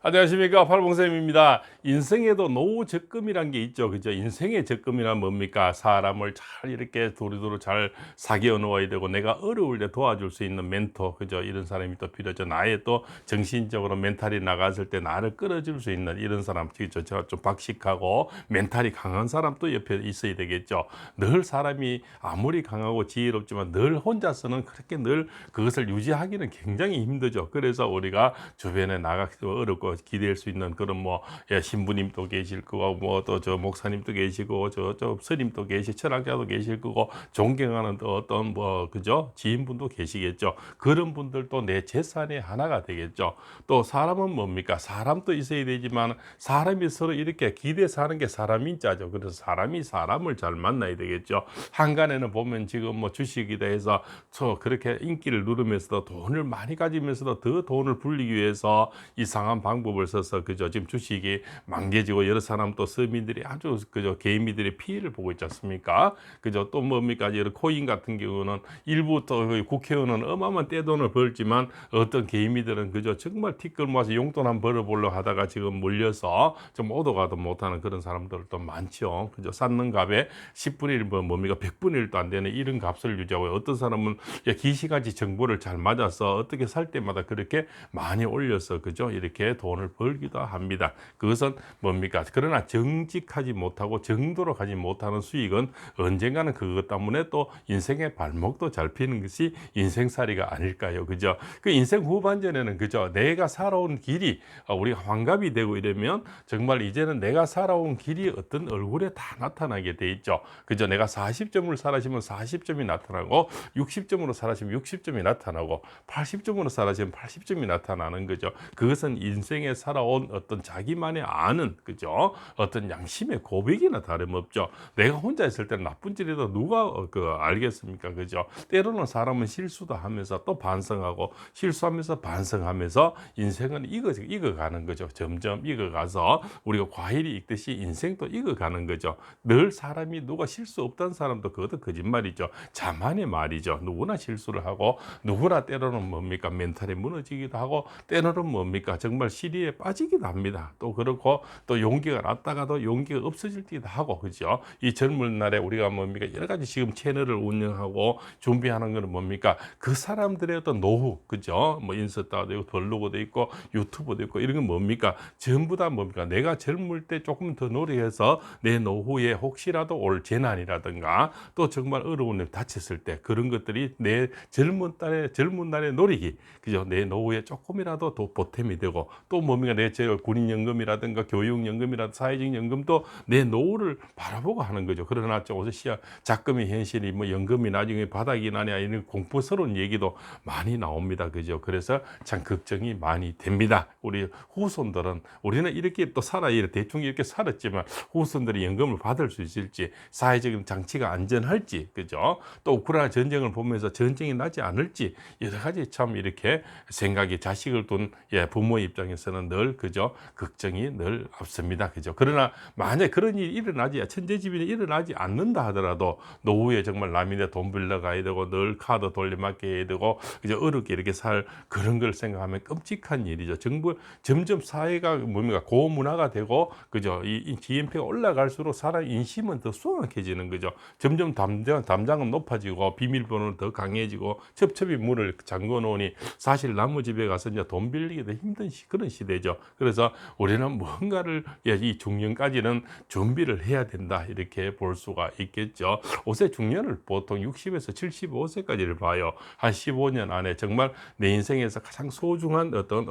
안녕하십니까, 팔봉쌤입니다. 인생에도 노후 적금이란 게 있죠, 그죠? 인생의 적금이란 뭡니까? 사람을 잘 이렇게 두루두루 잘 사귀어 놓아야 되고, 내가 어려울 때 도와줄 수 있는 멘토, 그죠? 이런 사람이 또 필요하죠. 나의 또 정신적으로 멘탈이 나갔을 때 나를 끌어줄 수 있는 이런 사람, 그죠? 제가 좀 박식하고 멘탈이 강한 사람도 옆에 있어야 되겠죠. 늘 사람이 아무리 강하고 지혜롭지만 늘 혼자서는 그렇게 늘 그것을 유지하기는 굉장히 힘들죠. 그래서 우리가 주변에 나가기도 어렵고 기댈 수 있는 그런 신부님도 계실 거고, 또 저 목사님도 계시고, 저 스님도 철학자도 계실 거고, 존경하는 또 어떤 그죠, 지인분도 계시겠죠. 그런 분들도 내 재산의 하나가 되겠죠. 또 사람은 뭡니까? 사람도 있어야 되지만 사람이 서로 이렇게 기대 사는 게 사람 인자죠. 그래서 사람이 사람을 잘 만나야 되겠죠. 한간에는 보면 지금 주식이다 해서 그렇게 인기를 누르면서도 돈을 많이 가지면서도 더 돈을 불리기 위해서 이상한 방법을 써서, 그죠, 지금 주식이 망개지고 여러 사람 또 서민들이 아주, 그죠, 개인들이 피해를 보고 있지 않습니까? 그죠. 또 뭡니까, 여러 코인 같은 경우는 일부 또 국회의원은 어마어마한 떼돈을 벌지만 어떤 개인들은, 그죠, 정말 티끌 모아서 용돈 한 벌어보려고 하다가 지금 물려서 좀 오도 가도 못하는 그런 사람들도 많죠. 그죠. 쌓는 값에 10분의 1, 뭡니까, 100분의 1도 안 되는 이런 값을 유지하고, 어떤 사람은 기시가지 정보를 잘 맞아서 어떻게 살 때마다 그렇게 많이 올려서, 그죠, 이렇게 돈을 벌기도 합니다. 그것은 뭡니까? 그러나 정직하지 못하고 정도로 가지 못하는 수익은 언젠가는 그것 때문에 또 인생의 발목도 잡히는 것이 인생살이가 아닐까요? 그죠? 그 인생 후반전에는, 그죠, 내가 살아온 길이 우리가 환갑이 되고 이러면 정말 이제는 내가 살아온 길이 어떤 얼굴에 다 나타나게 돼 있죠. 그죠? 내가 40점을 살아시면 40점이 나타나고, 60점으로 살아시면 60점이 나타나고, 80점으로 살아시면 80점이 나타나는 거죠. 그것은 인생에 살아온 어떤 자기만의 아는, 그죠, 어떤 양심의 고백이나 다름없죠. 내가 혼자 있을 때는 나쁜 짓이라도 누가 알겠습니까? 그죠? 때로는 사람은 실수도 하면서 또 반성하고, 실수하면서 반성하면서 인생은 익어가는 거죠. 점점 익어가서 우리가 과일이 익듯이 인생도 익어가는 거죠. 늘 사람이 누가 실수 없다는 사람도 그것도 거짓말이죠. 자만의 말이죠. 누구나 실수를 하고, 누구나 때로는 뭡니까, 멘탈이 무너지기도 하고, 때로는 뭡니까, 정말 시리에 빠지기도 합니다. 또 그렇고, 또 용기가 났다가도 용기가 없어지기도 하고, 그죠? 이 젊은 날에 우리가 뭡니까, 여러 가지 지금 채널을 운영하고 준비하는 것은 뭡니까, 그 사람들의 어떤 노후, 그죠? 인스타도 있고 블로그도 있고 유튜브도 있고, 이런 건 뭡니까, 전부 다 뭡니까, 내가 젊을 때 조금 더 노력해서 내 노후에 혹시라도 올 재난이라든가 또 정말 어려운 일 다쳤을 때 그런 것들이 내 젊은 날의 노력이, 그죠, 내 노후에 조금이라도 더 보탬이 되고, 또 뭡니까, 내 군인연금이라든가 교육연금이라든가 사회적 연금도 내 노후를 바라보고 하는 거죠. 그러나 어서 작금이 현실이 연금이 나중에 바닥이 나냐, 이런 공포스러운 얘기도 많이 나옵니다. 그죠. 그래서 참 걱정이 많이 됩니다. 우리 후손들은, 우리는 이렇게 또 대충 이렇게 살았지만 후손들이 연금을 받을 수 있을지, 사회적인 장치가 안전할지, 그죠, 또 우크라이나 전쟁을 보면서 전쟁이 나지 않을지, 여러 가지 참 이렇게 생각이, 자식을 둔 부모의 입장에서는 늘, 그죠, 걱정이 늘 앞섭니다. 그죠. 그러나 만약 그런 일이 천재지변이 일어나지 않는다 하더라도, 노후에 정말 남인의 돈 빌려 가야 되고, 늘 카드 돌려막기 해야 되고, 그죠, 어렵게 이렇게 살 그런 걸 생각하면 끔찍한 일이죠. 점점 사회가 뭡니까, 고문화가 되고, 그죠, 이 GNP가 올라갈수록 사람 인심은 더 수확해지는 거죠. 점점 담장은 높아지고 비밀번호는 더 강해지고, 첩첩이 문을 잠궈 놓으니 사실 나무 집에 가서 이제 돈 빌리기도 힘든 그런 시대죠. 그래서 우리는 뭔가를 이 중년까지는 준비를 해야 된다, 이렇게 볼 수가 있겠죠. 5세 중년을 보통 60에서 75세까지를 봐요. 한 15년 안에 정말 내 인생에서 가장 소중한 어떤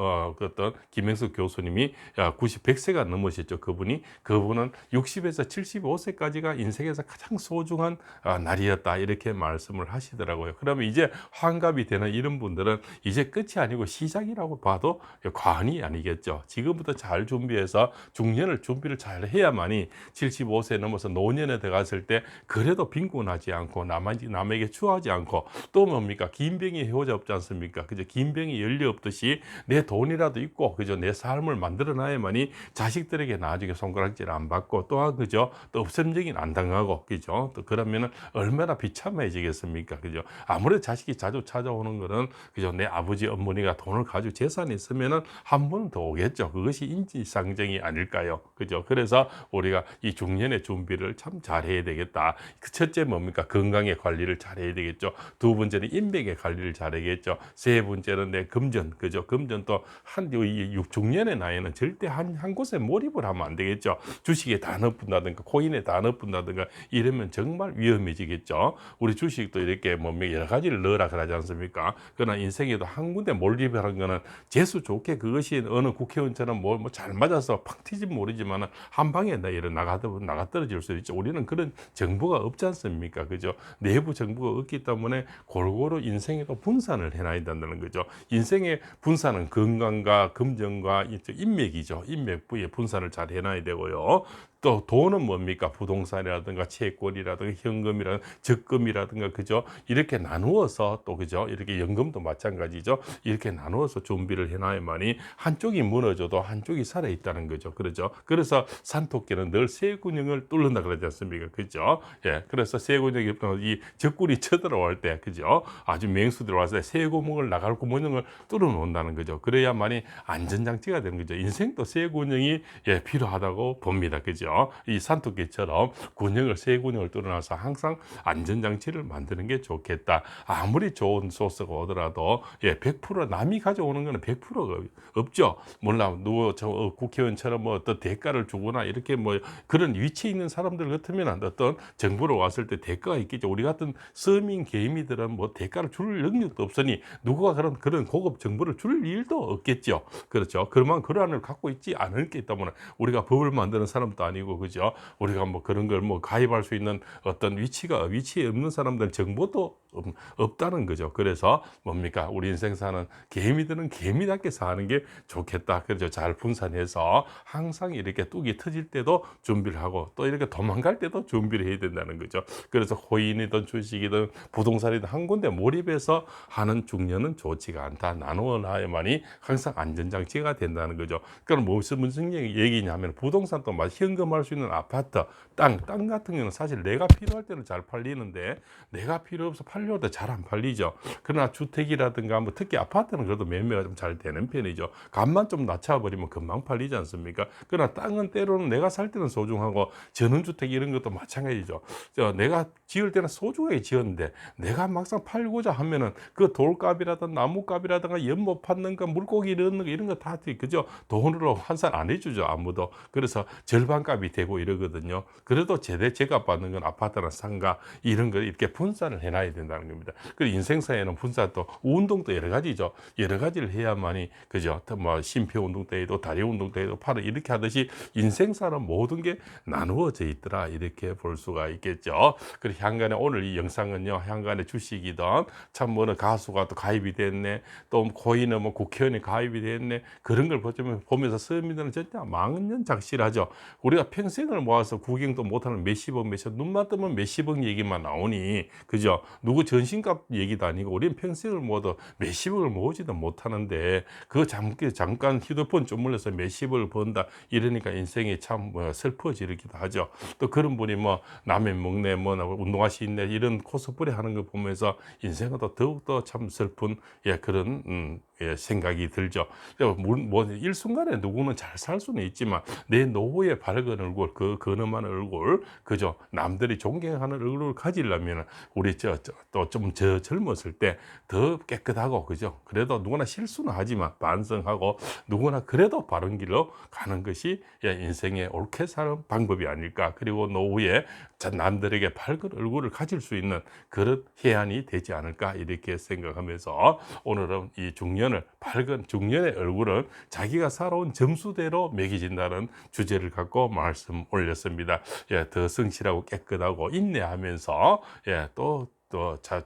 김행숙 교수님이 100세가 넘으셨죠. 그분은 60에서 75세까지가 인생에서 가장 소중한 날이었다, 이렇게 말씀을 하시더라고요. 그러면 이제 환갑이 되는 이런 분들은 이제 끝이 아니고 시작이라고 봐도 과언이 아니겠죠. 지금부터 잘 준비해서 중년을 준비를 잘 해야만이 75세 넘어서 노년에 들어갔을 때 그래도 빈곤하지 않고 남에게 추하지 않고, 또 뭡니까, 긴 병이 해오자 없지 않습니까? 그죠? 긴 병이 연료 없듯이 내 돈이라도 있고, 그죠, 내 삶을 만들어 놔야만이 자식들에게 나중에 손가락질 안 받고, 또한, 그죠, 또 업선적인 안 당하고, 그죠, 또 그러면은 얼마나 비참해지겠습니까? 그죠? 아무래도 자식이 자주 찾아오는 거는, 그죠, 내 아버지 어머니가 돈을 가지고 재산이 있으면은 한 번은 앞으로는 더 오겠죠. 그것이 인지상정이 아닐까요? 그죠? 그래서 우리가 이 중년의 준비를 참 잘해야 되겠다. 그 첫째 뭡니까? 건강의 관리를 잘해야 되겠죠. 두 번째는 인맥의 관리를 잘해야겠죠. 세 번째는 내 금전, 그죠? 금전도 이 중년의 나이는 절대 한 곳에 몰입을 하면 안 되겠죠. 주식에 다 넣어본다든가 코인에 다 넣어본다든가 이러면 정말 위험해지겠죠. 우리 주식도 이렇게 뭐 여러 가지를 넣으라 그러지 않습니까? 그러나 인생에도 한 군데 몰입하는 거는 재수 좋게 그것이 어느 국회의원처럼 뭐 잘 맞아서 팍 튀진 모르지만 한 방에 나가 떨어질 수 있죠. 우리는 그런 정보가 없지 않습니까? 그죠? 내부 정보가 없기 때문에 골고루 인생에도 분산을 해놔야 된다는 거죠. 인생의 분산은 건강과 금전과 인맥이죠. 인맥 부에 분산을 잘 해놔야 되고요. 또 돈은 뭡니까? 부동산이라든가 채권이라든가 현금이라든가 적금이라든가 그죠? 이렇게 나누어서 또 그죠? 이렇게 연금도 마찬가지죠. 이렇게 나누어서 준비를 해놔야만이 한쪽이 무너져도 한쪽이 살아 있다는 거죠. 그렇죠? 그래서 산토끼는 늘 쇠구녕을 뚫는다 그러지 않습니까? 그죠? 예. 그래서 쇠구녕이 이 적군이 쳐들어올 때 그죠? 아주 맹수들 와서 쇠구멍을 나갈 구멍을 뚫어 놓는다는 거죠. 그래야만이 안전장치가 되는 거죠. 인생도 쇠구녕이 필요하다고 봅니다. 그죠? 이 산토끼처럼 새 군형을 뚫어놔서 항상 안전장치를 만드는 게 좋겠다. 아무리 좋은 소스가 오더라도 100% 남이 가져오는 거는 100%가 없죠. 몰라 누구 국회의원처럼 뭐 어떤 대가를 주거나 이렇게 뭐 그런 위치에 있는 사람들 같으면 어떤 정부로 왔을 때 대가가 있겠죠. 우리 같은 서민 개미들은 뭐 대가를 줄 능력도 없으니 누구가 그런 고급 정보를 줄 일도 없겠죠. 그렇죠. 그러면 그러한을 갖고 있지 않을 게 때문에 우리가 법을 만드는 사람도 아니고 그죠? 우리가 뭐 그런 걸 뭐 가입할 수 있는 어떤 위치에 없는 사람들 정보도 없다는 거죠. 그래서 뭡니까? 우리 인생 사는 개미들은 개미답게 사는 게 좋겠다. 그렇죠. 잘 분산해서 항상 이렇게 뚝이 터질 때도 준비를 하고 또 이렇게 도망갈 때도 준비를 해야 된다는 거죠. 그래서 코인이든 주식이든 부동산이든 한 군데 몰입해서 하는 중년은 좋지가 않다. 나누어 놔야만이 항상 안전장치가 된다는 거죠. 그럼 무슨 얘기냐면 부동산도 막 현금할 수 있는 아파트, 땅 같은 경우는 사실 내가 필요할 때는 잘 팔리는데 내가 필요 없어 팔려도 잘 안 팔리죠. 그러나 주택이라든가 뭐 특히 아파트는 그래도 매매가 좀 잘 되는 편이죠. 값만 좀 낮춰버리면 금방 팔리지 않습니까? 그러나 땅은 때로는 내가 살 때는 소중하고 전원주택 이런 것도 마찬가지죠. 내가 지을 때는 소중하게 지었는데 내가 막상 팔고자 하면은 그 돌값이라든가 나무값이라든가 연못 받는 거 물고기 넣는 거 이런 거 다 그죠? 돈으로 환산 안 해주죠 아무도. 그래서 절반값이 되고 이러거든요. 그래도 제값 받는 건 아파트나 상가 이런 거 이렇게 분산을 해놔야 된다는 겁니다. 그리고 인생사에는 분산도 운동도 여러 가지죠. 여러 가지를 해야만이 그죠. 뭐 심폐 운동 때에도 다리 운동 때에도 팔을 이렇게 하듯이 인생사는 모든 게 나누어져 있더라 이렇게 볼 수가 있겠죠. 그리고 향간에 오늘 이 영상은요 향간의 주식이든 참 뭐는 가수가 또 가입이 됐네 또 코인은 뭐 국회의원이 가입이 됐네 그런 걸 보면서 서민들은 진짜 망연작실하죠. 우리가 평생을 모아서 구경도 못하는 몇십억 눈만 뜨면 몇십억 얘기만 나오니 그죠? 누구 전신값 얘기도 아니고 우리는 평생을 모아도 몇십억을 모으지도 못하는데 그 잠깐 휴대폰 주물러서 몇십억을 번다 이러니까 인생이 참 슬퍼지기도 하죠. 또 그런 분이 뭐 라면 먹네 뭐 운동화시 있네 이런 코스프레 하는 거 보면서 인생은 또 더욱더 참 슬픈 그런 생각이 들죠. 뭐 일순간에 누구는 잘 살 수는 있지만 내 노후에 밝은 얼굴, 그 근엄한 얼굴, 그죠? 남들이 존경하는 얼굴을 가지려면 우리 또 좀 젊었을 때 더 깨끗하고, 그죠? 그래도 누구나 실수는 하지만 반성하고 누구나 그래도 바른 길로 가는 것이 인생의 옳게 사는 방법이 아닐까. 그리고 노후에 남들에게 밝은 얼굴을 가질 수 있는 그런 해안이 되지 않을까 이렇게 생각하면서 오늘은 이 밝은 중년의 얼굴은 자기가 살아온 점수대로 매겨진다는 주제를 갖고 말씀 올렸습니다. 더 성실하고 깨끗하고 인내하면서 또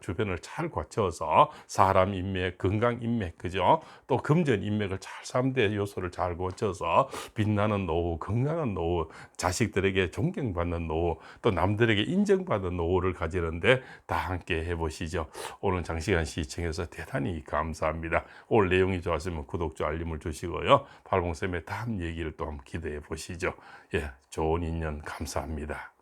주변을 잘 갖춰서 사람 인맥, 건강 인맥, 그죠? 또 금전 인맥을 잘 3대 요소를 잘 갖춰서 빛나는 노후, 건강한 노후, 자식들에게 존경받는 노후, 또 남들에게 인정받는 노후를 가지는데 다 함께 해보시죠. 오늘 장시간 시청해서 대단히 감사합니다. 오늘 내용이 좋았으면 구독과 알림을 주시고요. 발봉쌤의 다음 얘기를 또 한번 기대해 보시죠. 좋은 인연 감사합니다.